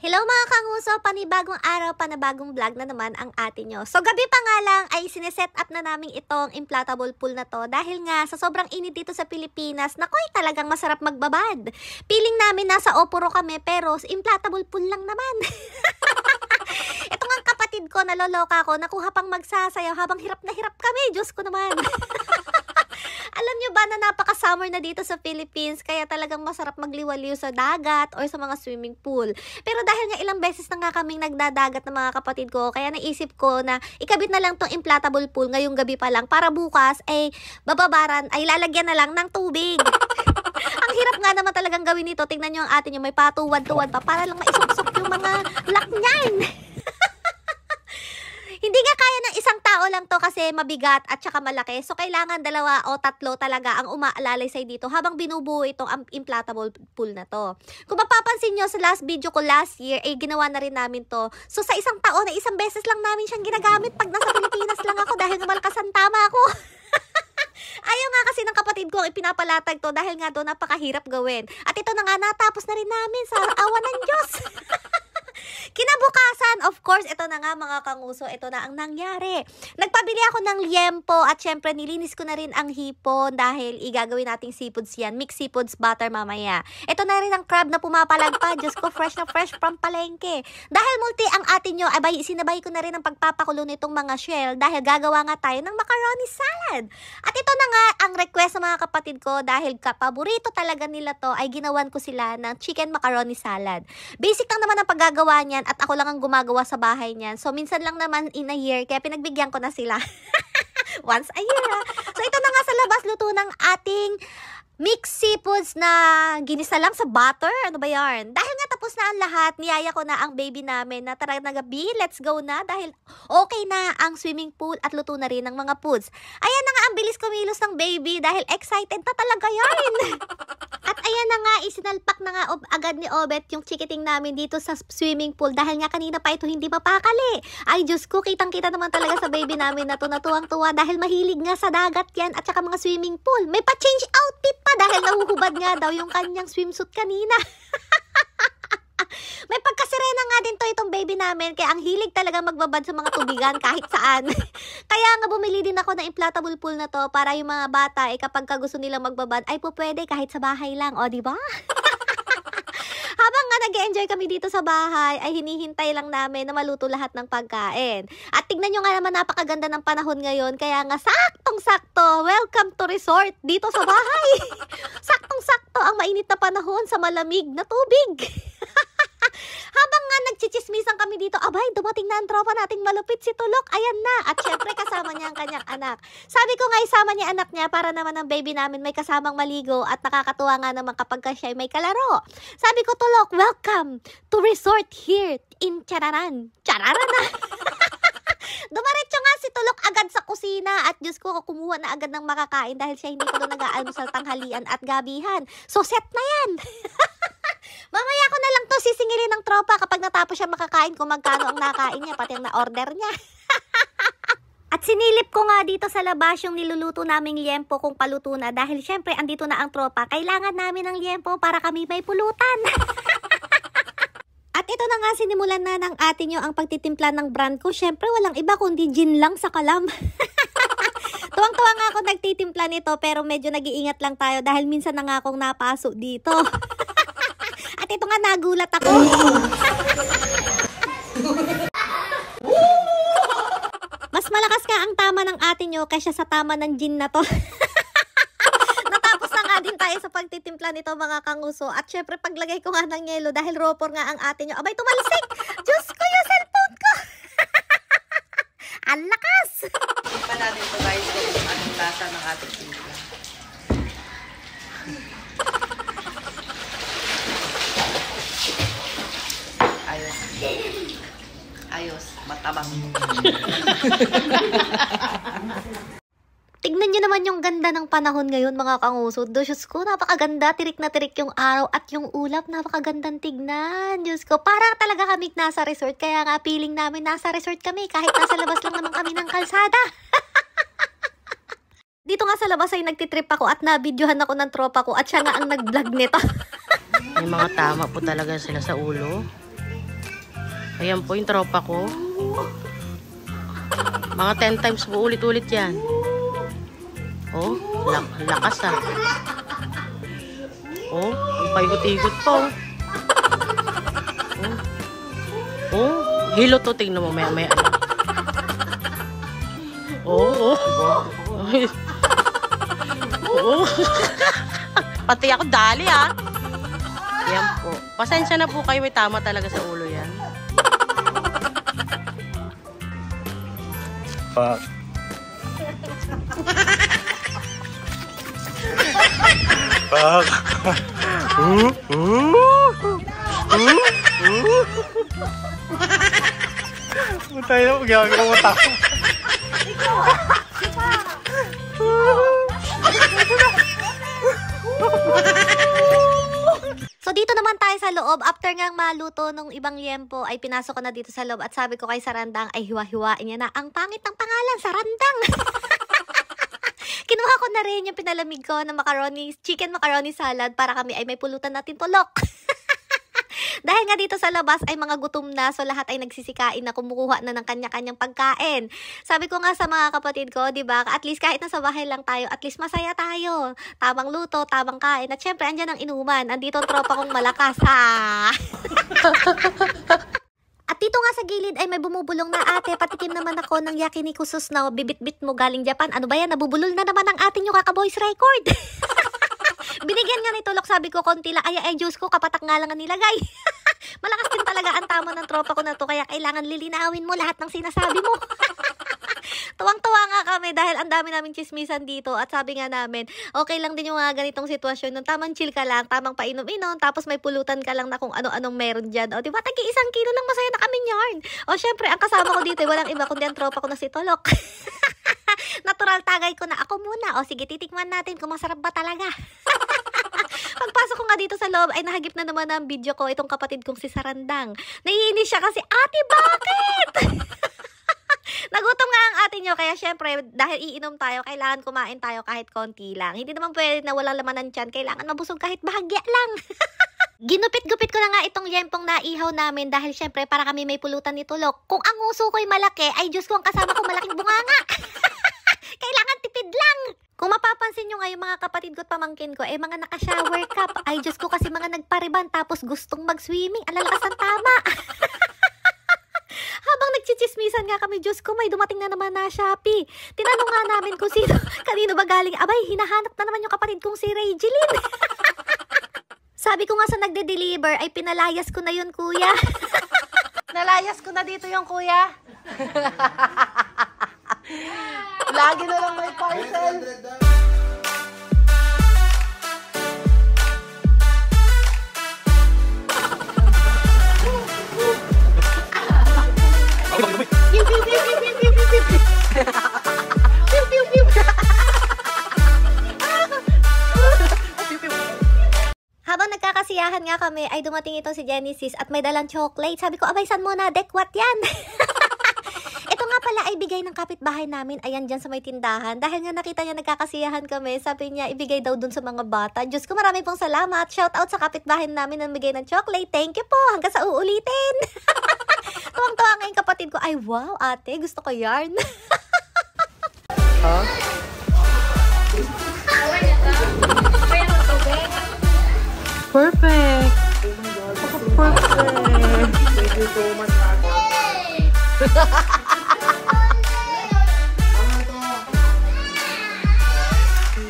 Hello mga kanguso, panibagong araw, panibagong vlog na naman ang atin nyo. So gabi pa nga lang ay sineset up na namin itong inflatable pool na to dahil nga sa sobrang init dito sa Pilipinas, nakoy talagang masarap magbabad. Piling namin nasa Oporo kami pero inflatable pool lang naman. Ito nga kapatid ko, naloloka ko, nakuha pang magsasayaw habang hirap na hirap kami. Diyos ko naman. Alam nyo ba na napaka-summer na dito sa Philippines kaya talagang masarap magliwaliw sa dagat or sa mga swimming pool. Pero dahil nga ilang beses na nga kaming nagdadagat ng mga kapatid ko, kaya naisip ko na ikabit na lang tong inflatable pool ngayong gabi pa lang para bukas ay bababaran ay lalagyan na lang ng tubig. Ang hirap nga naman talagang gawin nito. Tingnan nyo ang atin yung may patuwad-tuwad pa para lang maisok-sok yung mga lock niyan. Hindi nga kaya ng isang tao lang to kasi mabigat at saka malaki. So, kailangan dalawa o tatlo talaga ang umaalalay sa dito habang binubuo itong inflatable pool na to. Kung mapapansin nyo sa last video ko last year, eh ginawa na rin namin to. So, sa isang taon na isang beses lang namin siyang ginagamit pag nasa Pilipinas lang ako dahil nga malakas ang tama ako. Ayaw nga kasi ng kapatid ko ipinapalatag to dahil nga doon napakahirap gawin. At ito na nga natapos na rin namin sa awa ng Diyos. Kinabukasan, of course, ito na nga mga kanguso, ito na ang nangyari. Nagpabili ako ng liempo at syempre nilinis ko na rin ang hipon dahil igagawin nating seafoods yan. Mixed seafoods butter mamaya. Ito na rin ang crab na pumapalagpa. Diyos ko, fresh na fresh from palengke. Dahil multi ang atin nyo, sinabay ko na rin ang pagpapakulo nitong mga shell dahil gagawa nga tayo ng macaroni salad. At ito na nga ang request sa mga kapatid ko dahil paborito talaga nila to ay ginawan ko sila ng chicken macaroni salad. Basic lang naman ang paggagawa niyan at ako lang ang gumagawa sa bahay niyan. So, minsan lang naman in a year, kaya pinagbigyan ko na sila. Once a year, ha? So, ito na nga sa labas, luto ng ating mixed seafoods na ginisa lang sa butter. Ano ba yan? Dahil nga tapos na ang lahat, niyaya ko na ang baby namin na tara na gabi, let's go na. Dahil okay na ang swimming pool at luto na rin ng mga foods. Ayan na nga ang bilis kumilos ng baby dahil excited na talaga yan. At ayan na nga, isinalpak na nga agad ni Obet yung chikiting namin dito sa swimming pool dahil nga kanina pa ito hindi mapakali. Ay Diyos ko, kitang-kita naman talaga sa baby namin na to na tuwang-tuwa dahil mahilig nga sa dagat yan at saka mga swimming pool. May pa-change outfit pa dahil nahuhubad nga daw yung kanyang swimsuit kanina. May pagkasirena nga din to itong baby namin kaya ang hilig talaga magbabad sa mga tubigan kahit saan. Kaya nga bumili din ako ng inflatable pool na to para yung mga bata kapag gusto nilang magbabad ay po pwede kahit sa bahay lang. O diba? Habang nga nag-enjoy kami dito sa bahay, ay hinihintay lang namin na maluto lahat ng pagkain. At tignan nyo nga naman napakaganda ng panahon ngayon, kaya nga saktong-sakto, welcome to resort dito sa bahay. Saktong-sakto ang mainit na panahon sa malamig na tubig. Habang nga nagchichismisan kami dito, abay, dumating na ang tropa nating malupit si Tulok. Ayan na. At syempre kasama niya ang kanyang anak. Sabi ko nga isama niya anak niya para naman ang baby namin may kasamang maligo at nakakatuwa nga naman kapag siya may kalaro. Sabi ko, Tulok, welcome to resort here in Chararan. Chararan na. Dumaretso nga si Tulok agad sa kusina at Diyos ko, kumuha na agad ng makakain dahil siya hindi pa doon nag-aalmusal tanghalian at gabihan. So set na yan. Mamaya ko na lang to sisingilin ng tropa kapag natapos siya makakain kung magkano ang nakain niya, pati ang na-order niya. At sinilip ko nga dito sa labas yung niluluto naming liempo kung paluto na dahil syempre andito na ang tropa. Kailangan namin ng liempo para kami may pulutan. At ito na nga sinimulan na ng atin yung ang pagtitimpla ng brand ko. Syempre walang iba kundi gin lang sa kalam. Tuwang-tuwa nga ako nagtitimpla nito pero medyo nag-iingat lang tayo dahil minsan na nga akong napaso dito. At ito nga nagulat ako. Mas malakas nga ang tama ng atin nyo kaysa sa tama ng gin na to. Natapos na nga din tayo sa pagtitimpla nito mga kanguso. At syempre paglagay ko nga ng yelo dahil ropor nga ang atin nyo. Abay tumalsik! Diyos ko yung cellphone ko! Ang lakas! Pa natin ito guys kung anong lasa ng ating timpla. Ayos, matabang. Tignan nyo naman yung ganda ng panahon ngayon mga kanguso. Diyos ko, napakaganda. Tirik na tirik yung araw at yung ulap. Napakagandang tignan. Diyos ko, parang talaga kami nasa resort. Kaya nga feeling namin nasa resort kami kahit nasa labas lang naman kami ng kalsada. Dito nga sa labas ay nagtitrip ako at nabidyohan ako ng tropa ko at siya nga ang nag-vlog nito. May mga tama po talaga sila sa ulo. Ayan po yung tropa ko. Mga 10 times po ulit-ulit yan. Oh, lakas ah. Oh, paigot-igot po. Oh, hilo to. Tingnan mo, maya-maya. Oh. Oh. Pati ako dali ah. Yan po. Pasensya na po kayo, may tama talaga sa ulo yan. Fuck. Fuck. Putay na, gagawin mo tako. So dito naman tayo sa loob. After ngang maluto nung ibang liempo, ay pinasok ko na dito sa loob at sabi ko kay Sarandang ay hiwa-hiwain niya na. Ang pangit ng pangalan, Sarandang. Kinuha ko na rin yung pinalamig ko na macaroni, chicken macaroni salad para kami ay may pulutan natin tulok. Dahil nga dito sa labas ay mga gutom na, so lahat ay nagsisikain na kumukuha na ng kanya-kanyang pagkain. Sabi ko nga sa mga kapatid ko, di ba, at least kahit nasa bahay lang tayo, at least masaya tayo. Tamang luto, tamang kain. At syempre, andyan ang inuman. Andito ang tropa kong malakas, ha? At dito nga sa gilid ay may bumubulong na ate. Patikim naman ako ng yakiniku-sus na bibit-bit mo galing Japan. Ano ba yan? Nabubulol na naman ang atin yung kaka-voice record. Binigyan nga ni Tulok, sabi ko konti lang. Ay, Diyos ko, kapatak nga lang ang nilagay. Malakas din talaga ang tama ng tropa ko na to, kaya kailangan lilinawin mo lahat ng sinasabi mo. Tuwang-tuwa nga kami dahil ang dami namin chismisan dito at sabi nga namin, okay lang din yung mga ganitong sitwasyon. Nung tamang chill ka lang, tamang painom-inom, tapos may pulutan ka lang na kung ano-anong meron dyan. O diba, tagi 1 kilo lang, masaya na kami yarn. O syempre, ang kasama ko dito, walang iba kundi ang tropa ko na si Tulok. Natural tagay ko na ako muna. O sige, titikman natin kung masarap ba talaga. Pagpasok ko nga dito sa loob ay nahagip na naman ang video ko itong kapatid kong si Sarandang. Naiinis siya kasi, ate, bakit? Nagutom nga ang ate nyo, kaya syempre, dahil iinom tayo, kailangan kumain tayo kahit konti lang. Hindi naman pwede na walang laman ng tiyan, kailangan mabusog kahit bahagya lang. Ginupit-gupit ko na nga itong yempong naihaw namin dahil syempre para kami may pulutan ni Tulok. Kung ang uso ko'y malaki, ay Diyos ko, ang kasama ko malaking bunganga. Kailangan tipid lang. Kung mapapansin nyo nga yung mga kapatid ko at pamangkin ko, eh mga naka-shower cap. Ay Diyos ko, kasi mga nagpariban tapos gustong mag-swimming. Ang lalakas ng tama. Habang nagchichismisan nga kami, Diyos ko, may dumating na naman na Shopee. Tinanong nga namin kung sino, kanino ba galing. Abay, hinahanap na naman yung kapatid kong si Regeline. Sabi ko nga sa nagde-deliver, ay pinalayas ko na yun, kuya. Nalayas ko na dito yung kuya. Lagi na lang may parcel. Habang nagkakasiyahan nga kami, ay dumating itong si Genesis at may dalang chocolate. Sabi ko, abay, san mo na, dekwat yan. Ito nga pala ay bigay ng kapitbahay namin, ayan dyan sa may tindahan. Dahil nga nakita niya nagkakasiyahan kami, sabi niya, ibigay daw dun sa mga bata. Diyos ko, marami pong salamat. Shout out sa kapitbahay namin na bigay ng chocolate. Thank you po, hanggang sa uulitin. Tuwang-tuwa nga yung kapatid ko, ay wow, ate, gusto ko yarn. Huh? Perfect. Perfect. Thank you so much, ate.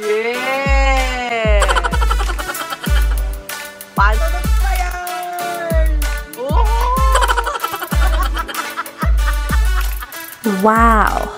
Yeah! Paano na ba yan? Oh! Wow!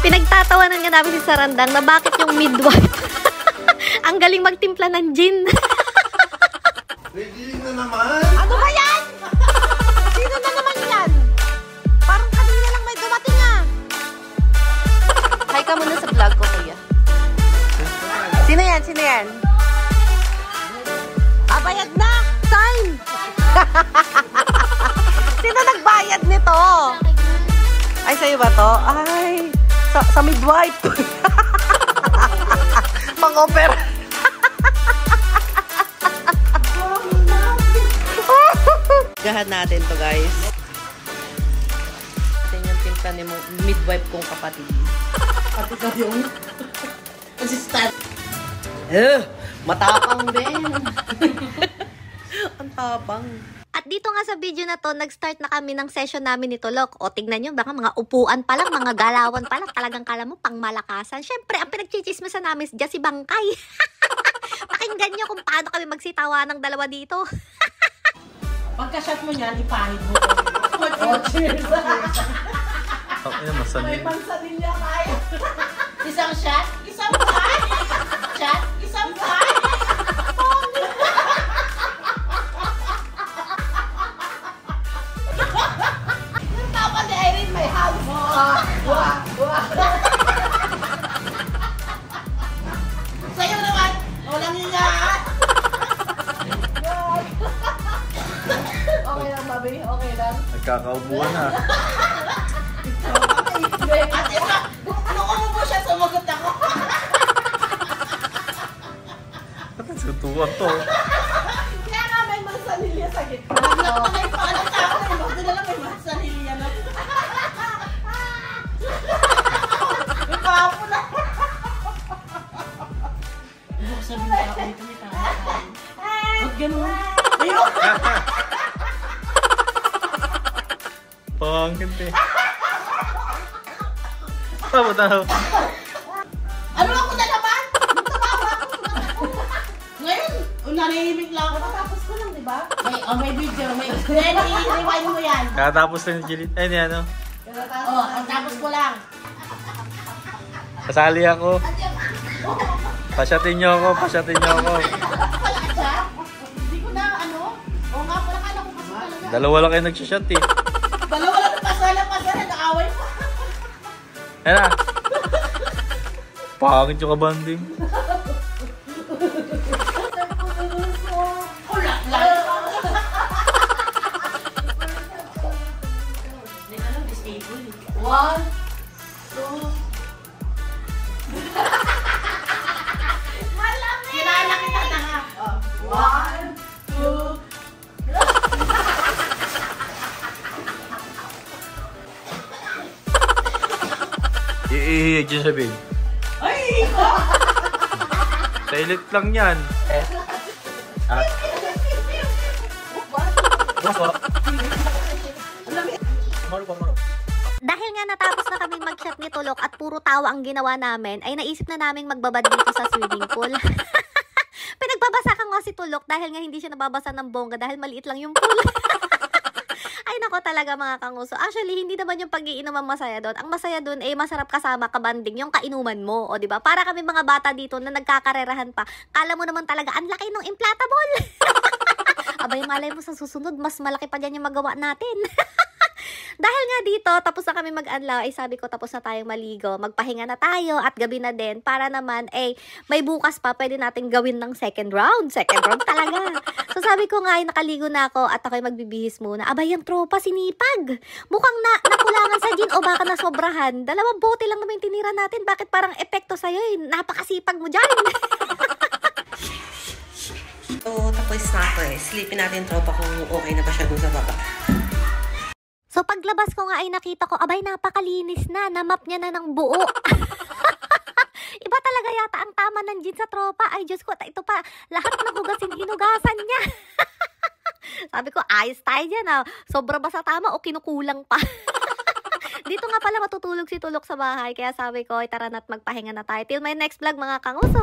Pinagtatawanan nga namin si Sarandang na bakit yung midwife ang galing magtimpla ng gin. Regiling na naman! Ano ba yan? Sino na naman yan? Parang kanina lang may dumating ah. Hi ka muna sa vlog ko, kuya. Sino yan? Sino yan? Bayad na! Sign! Sino nagbayad nito? Ay, sa'yo ba to? Ay, sa midwife. Pang offer. Gahan natin to, guys. Ito yung timpla ni midwife kong kapatid. Pati ka yung assistant. Matapang din. Ang tapang. At dito nga sa video na to, nag-start na kami ng session namin ni Tulok. O tignan nyo, baka mga upuan pa lang, mga galawan pa lang, talagang kala mo pang malakasan. Siyempre, ang pinagchichismisan namin dyan si Bangkay. Pakinggan nyo kung paano kami magsitawa ng dalawa dito. Pagka-shot mo niyan, ipahid mo. Oh, cheers! May pansanilya kaya. Isang shot, isang shot. Shot, isang shot. Tama ni Irene, may hug mo. Sa'yo naman, walang hiya. Okay lang, baby. Okay lang. Nagkakaubuan na. At isa, nung umubo siya, sumagot ako. Ba't nagsutuwa to? Kaya nga may mansanilya sa gitna. May paalam sa ako na doon na lang may mansanilya na. May papo na. Ibig sabihin na ako, ito may tangan. Huwag ganun. Ayun! Pangit eh. Tama daw. Ano ako na naman? Nagtabawa ako. Ngayon, nanahimik lang ako. Tapos ko lang, di ba? May video. Then, i-rewind mo yan. Katapos na ni Jilin. Ay, ni ano? Tapos ko lang. Kasali ako. Pasyatin niyo ako, pasyatin niyo ako. Wala siya? Hindi ko na, ano? Oo nga, wala ka lang pasok talaga. Dalawa lang kayo nagsisyat eh. Dalawa lang pasala, nakaaway pa. Ayan na. Pangit yung kabanding. Wala lang. One, two. Malamig! Kilala kita na nga. One, two. Iihiyag dyan sa bed. Ay! Silent lang yan. Dahil nga natapos na kami mag-shot ni Tulok at puro tawa ang ginawa namin, ay naisip na naming magbabad dito sa swimming pool. Pinagbabasa ka nga si Tulok dahil nga hindi siya nababasa ng bongga dahil maliit lang yung pool. Ay nako talaga mga kanguso. Actually, hindi naman yung pag-iinom ang masaya doon. Ang masaya doon ay masarap kasama kabanding yung kainuman mo. O diba? Para kami mga bata dito na nagkakarerahan pa. Kala mo naman talaga, ang laki ng inflatable. Abay, malay mo sa susunod, mas malaki pa dyan yung magawa natin. Dahil nga dito, tapos na kami mag-anlaw, ay sabi ko tapos na tayong maligo. Magpahinga na tayo at gabi na din para naman, may bukas pa, pwede natin gawin ng second round. Second round talaga. So sabi ko nga, ay nakaligo na ako at ako'y magbibihis muna. Abay, yung tropa, sinipag. Mukhang nakulangan sa gin o baka nasobrahan. 2 bote lang naman yung tinira natin. Bakit parang epekto sa'yo eh? Napakasipag mo dyan. So, tapos na ako eh. Sleepin natin tropa kung okay na ba siya dun sa baba. So paglabas ko nga ay nakita ko, abay napakalinis na, namap niya na ng buo. Iba talaga yata ang tama ng gin sa tropa. Ay Diyos ko, ito pa, lahat ng hugasin, hinugasan niya. Sabi ko, ayos tayo dyan ah. Sobra ba sa tama o kinukulang pa? Dito nga pala matutulog si Tulok sa bahay. Kaya sabi ko, ay tara na't magpahinga na tayo. Till my next vlog mga kanguso!